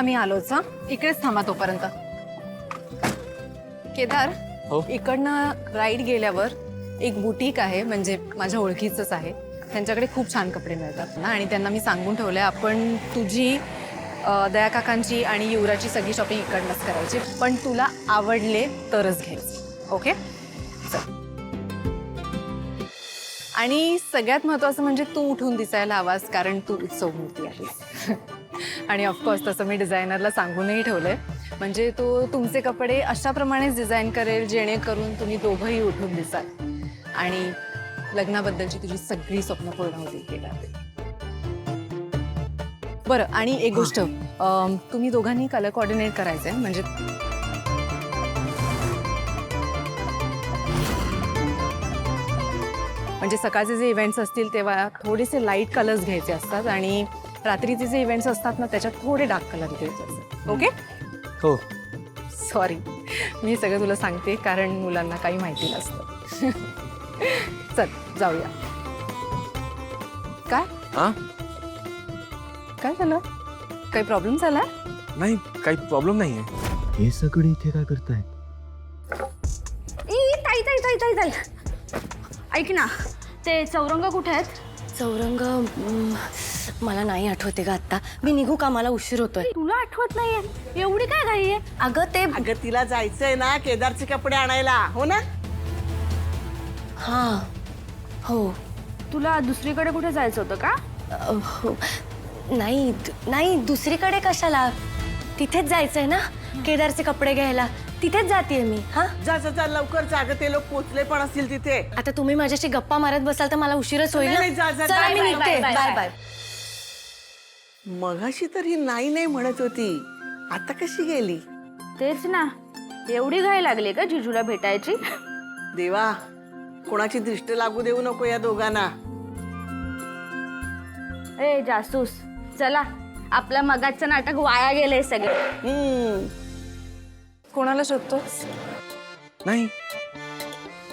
आम्ही आलोच. हा इकडेच थांबा तोपर्यंत. केदार, हो? इकडनं राईट गेल्यावर एक बुटीक आहे, म्हणजे माझ्या ओळखीचंच आहे. त्यांच्याकडे खूप छान कपडे मिळतात ना, आणि त्यांना मी सांगून ठेवलंय आपण तुझी दया काकांची आणि युवराची सगळी शॉपिंग इकडनंच करायची, पण तुला आवडले तरच घ्यायचे. ओके चल. आणि सगळ्यात महत्त्वाचं म्हणजे तू उठून दिसायला हवास, कारण तू उत्सवमूर्ती आहेस. आणि ऑफकोर्स तसं मी डिझायनरला सांगूनही ठेवलंय, म्हणजे तो तुमचे कपडे अशाप्रमाणेच डिझाईन करेल जेणेकरून तुम्ही दोघंही उठून दिसाल आणि लग्नाबद्दलची तुझी सगळी स्वप्न पूर्ण होतील. केदार बरं, आणि एक गोष्ट, तुम्ही दोघांनी कलर कोऑर्डिनेट करायचंय, म्हणजे सकाळचे जे इव्हेंट्स असतील तेव्हा थोडेसे लाईट कलर्स घ्यायचे असतात आणि रात्रीचे जे इव्हेंट्स असतात ना त्याच्यात थोडे डार्क कलर घ्यायचे असतात. ओके? हो. सॉरी, मी सगळं तुला सांगते कारण मुलांना काही माहिती नसतं. चल जाऊया. काय काय झालं? काही प्रॉब्लेम झाला? नाही, काही प्रॉब्लेम नाहीये. हे सगळे इथे काय करताय? ताई ताई ताई ताई ताई, ऐक ना, ते चौरंग कुठे आहेत? चौरंग मला नाही आठवते का आत्ता. मी निघू का? मला उशीर होतोय. तुला आठवत नाहीये? एवढी काय घाई आहे? अगं तिला जायचंय ना केदारचे कपडे आणायला, हो ना? हां हो. तुला दुसरीकडे कुठे जायचं होतं का? हो. नाही नाही, दुसरीकडे कशाला? तिथेच जायचंय ना केदारचे कपडे घ्यायला. तिथेच जातेय मी. हा जा जा जा, लवकर जा ग, ते लोक पोचले पण असतील तिथे. आता तुम्ही माझ्याशी गप्पा मारत बसाल तर मला उशीरच होईल नाही, जा, जा, ना. चला बाय, मी बाय, निघते. Bye, bye bye. बाय. मगाशी तर ही नाही नाही म्हणत होती, आता कशी गेली? तेच ना, एवढी घाई लागली का जिजूला भेटायची? देवा, कोणाची दृष्टी लागू देऊ नको या दोघांना. ए जासूस, चला, आपलं मगाचं नाटक वाया गेलंय सगळं. कोणाला शोधतोस? नाही.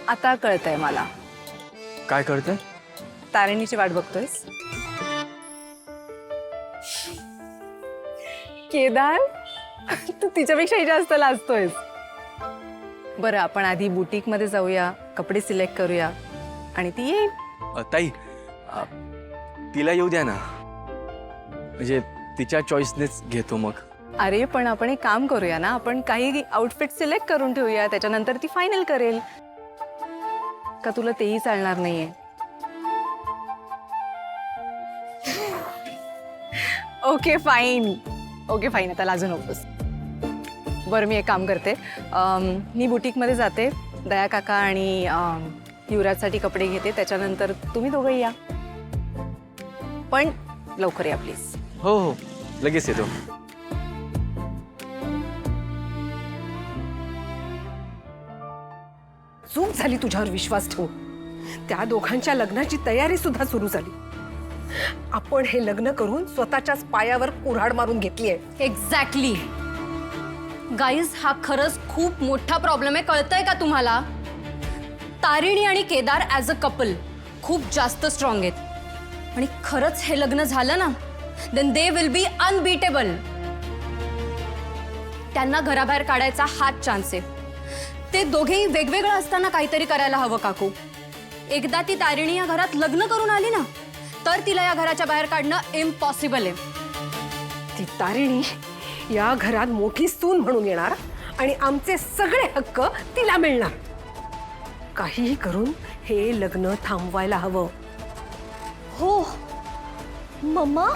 आता कळतंय मला. काय करते? तारिणीची वाट बघतोयस? केदार, तू तिच्यापेक्षाही जास्त लाजतोयस. बरं, आपण आधी बुटीक मध्ये जाऊया, कपडे सिलेक्ट करूया आणि ती येईल. ताई, तिला येऊ द्या ना, म्हणजे तिच्या चॉईसनेच घेतो मग. अरे पण आपण एक काम करूया ना, आपण काही आउटफिट सिलेक्ट करून ठेवूया, त्याच्यानंतर ती फायनल करेल. का तुला तेही चालणार नाहीये? ओके फाईन, ओके फाईन, आता लाजू नकोस. बरं, मी एक काम करते, मी बुटीकमध्ये जाते, दया काका आणि युवराजसाठी कपडे घेते, त्याच्यानंतर तुम्ही दोघंही या, पण लवकर या प्लीज. हो हो, लगेच येतो. चूक झाली तुझ्यावर विश्वास ठेवून. त्या दोघांच्या लग्नाची तयारी सुद्धा सुरू झाली. आपण हे लग्न करून स्वतःच्याच पायावर कुऱ्हाड मारून घेतलीये. एक्झॅक्टली. गाईज, हा खरंच खूप मोठा प्रॉब्लेम आहे. कळतंय का तुम्हाला? तारिणी आणि केदार ॲज अ कपल खूप जास्त स्ट्रॉंग आहेत आणि खरंच हे लग्न झालं ना, then they will be unbeatable. त्यांना घराबाहेर काढायचा हाच चान्स आहे. ते दोघेही वेगवेगळं असताना काहीतरी करायला हवं काकू. एकदा ती तारिणी या घरात लग्न करून आली ना, तर तिला या घराच्या बाहेर काढणं इम्पॉसिबल आहे. ती तारिणी या घरात मोठी सून म्हणून येणार आणि आमचे सगळे हक्क तिला मिळणार. काहीही करून हे लग्न थांबवायला हवं. हो मम्मा,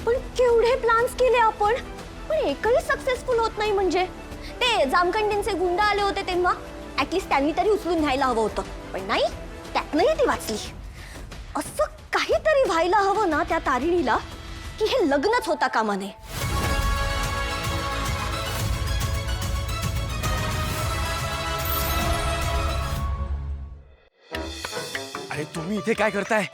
पण केवढे प्लॅन्स केले आपण, पण एकही सक्सेसफुल होत नाही. म्हणजे ते जामखंडींचे गुंड आले होते तेव्हा ऍटलीस्ट त्यांनी तरी उचलून घ्यायला हवं होतं, पण नाही, त्यातनंही ती वाचली. असं काहीतरी व्हायला हवं ना त्या तारिणीला, की हे लग्नच होता कामा नये. अरे तुम्ही इथे काय करताय?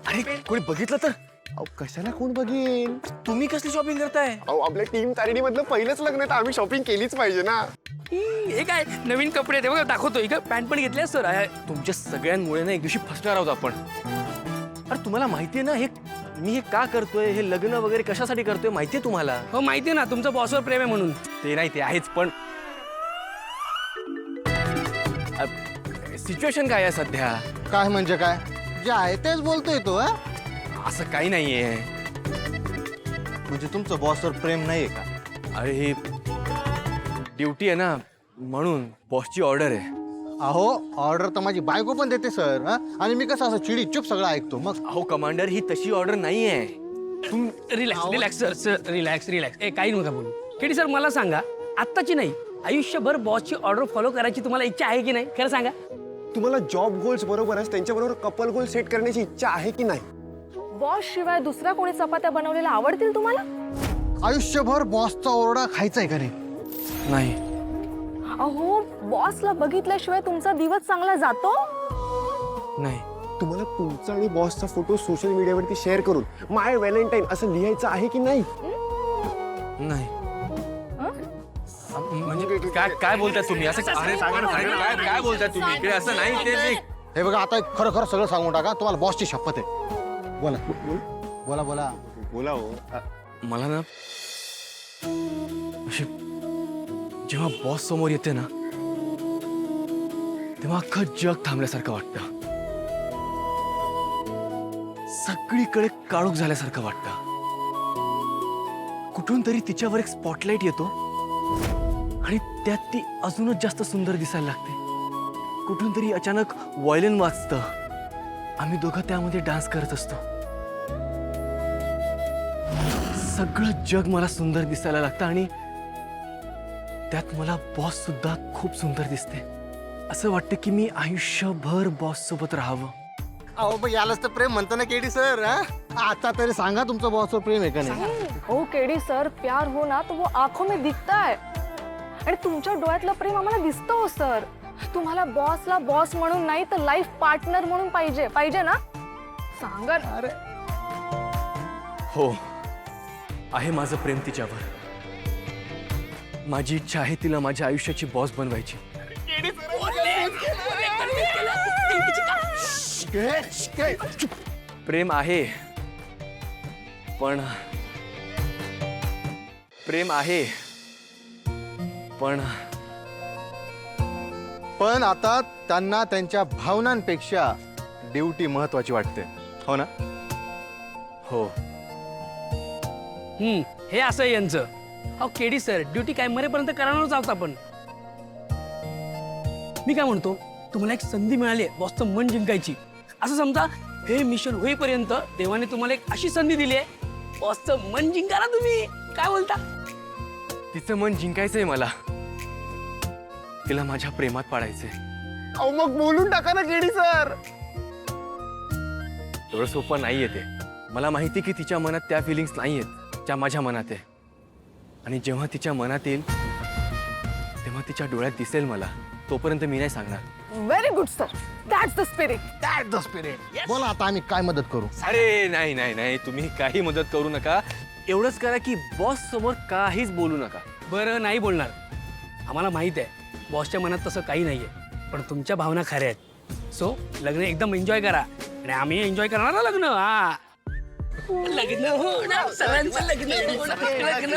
अरे कोणी बघितलं तर? अहो कशाला कोण बघेल? तुम्ही कसली शॉपिंग करताय? अहो आपल्या टीम तारिणी मधलं पहिलंच लग्न आहे तर आम्ही शॉपिंग केलीच पाहिजे ना. हे काय नवीन कपडे ते बघा दाखवतोय का? पॅन्ट पण घेतली सर. तुमच्या सगळ्यांमुळे ना एक दिवशी फसणार आहोत आपण. अरे तुम्हाला माहितीये ना, हे मी हे का करतोय, हे लग्न वगैरे कशासाठी करतोय माहितीये तुम्हाला? हो माहिती आहे ना, तुमचं बॉसवर प्रेम आहे म्हणून. ते नाही, ते आहेच, पण सिच्युएशन काय आहे सध्या? काय म्हणजे काय? जे आहे तेच बोलतोय तो. असं काही नाहीये. म्हणजे तुमचं बॉसवर प्रेम नाहीये का? अरे हे ड्युटी आहे ना, म्हणून बॉसची ऑर्डर आहे. अहो ऑर्डर तर माझी बायको पण देते सर. आणि मी कसं असं चिडी चुप सगळं ऐकतो मग. अहो कमांडर, ही तशी ऑर्डर नाहीये. Relax sir, sir relax. ए काही नका बोलू. केडी सर मला सांगा, आत्ताची नाही, आयुष्यभर बॉसची ऑर्डर फॉलो करायची तुम्हाला इच्छा आहे की नाही? खरं सांगा. तुम्हाला जॉब गोल्स बरोबरच त्यांच्याबरोबर कपल गोल सेट करण्याची इच्छा आहे की नाही? बॉस शिवाय दुसऱ्या कोणी चपात्या बनवलेल्या आवडतील तुम्हाला? आयुष्यभर बॉसचा ओरडा खायचाय का रे? नाही. अहो बॉसला बघितल्याशिवाय तुमचा दिवस चांगला जातो? नाही. तुम्हाला तुमचा आणि बॉसचा फोटो सोशल मीडियावरती शेअर करून माय व्हॅलेंटाईन असं लिहायचं आहे की नाही? नाही. म्हणजे काय बोलताय तुम्ही? असं काय बोलताय तुम्ही? इकडे असं नाही. ते हे बघा, आता खरं खरं सगळं सांगून टाका. तुम्हाला बॉसची शपथ आहे. बोला बोला बोला बोला हो. मला ना अशी जेव्हा बॉस समोर येते ना, तेव्हा अख्खं जग थांबल्यासारखं वाटतं. सगळीकडे काळोख झाल्यासारखं वाटतं. कुठून तरी तिच्यावर एक स्पॉटलाइट येतो आणि त्यात ती अजूनच जास्त सुंदर दिसायला लागते. कुठून तरी अचानक व्हायलिन वाजतं. आम्ही दोघं त्यामध्ये डान्स करत असतो. सगळं जग मला सुंदर दिसायला लागतं आणि त्यात मला बॉस सुद्धा खूप सुंदर दिसते. असं वाटतं की मी आयुष्यभर बॉस सोबत राहावं. अहो मग यालाच तर प्रेम म्हणतो ना केडी सर. आता तरी सांगा तुमचं बॉसवर प्रेम आहे का नाही? ओ केडी सर, प्यार हो ना तो वो आंखों में दिखता है. आणि तुमच्या डोळ्यातलं प्रेम आम्हाला दिसतं हो सर. तुम्हाला बॉसला बॉस म्हणून नाही तर लाईफ पार्टनर म्हणून पाहिजे ना? सांगा ना. अरे हो, आहे माझं प्रेम तिच्यावर. माझी इच्छा आहे तिला माझ्या आयुष्याची बॉस बनवायची. प्रेम आहे, पण पण आता त्यांना त्यांच्या भावनांपेक्षा ड्युटी महत्वाची वाटते, हो ना? हो. हे असं आहे यांचं. अहो केडी सर, ड्युटी काय मरेपर्यंत करणारच आहोत आपण. मी काय म्हणतो, तुम्हाला एक संधी मिळाली आहे बॉसचं मन जिंकायची. असं समजा, हे मिशन होईपर्यंत देवाने तुम्हाला एक अशी संधी दिली आहे, बॉसचं मन जिंका ना तुम्ही. काय बोलता? तिचं मन जिंकायचंय मला. तिला माझ्या प्रेमात पाडायचंय. अहो मग बोलून टाका ना केडी सर. एवढं सोपं नाहीये ते. मला माहिती की तिच्या मनात त्या फिलिंग्स नाहीयेत ज्या माझ्या मनात आहे. आणि जेव्हा तिच्या मनात येईल तेव्हा तिच्या डोळ्यात दिसेल मला. तोपर्यंत मी नाही सांगणार. Very good sir, that's the spirit. That the spirit. बोला आता आम्ही काय मदत करू? अरे नाही नाही नाही, तुम्ही काही मदत करू नका. एवढंच करा की बॉस समोर काहीच बोलू नका. बरं नाही बोलणार. आम्हाला माहित आहे बॉसच्या मनात तसं काही नाहीये, पण तुमच्या भावना खऱ्या आहेत. सो लग्न एकदम एन्जॉय करा आणि आम्ही एन्जॉय करणार ना लग्न. लग्न हो ना, सगळ्यांचं लग्न.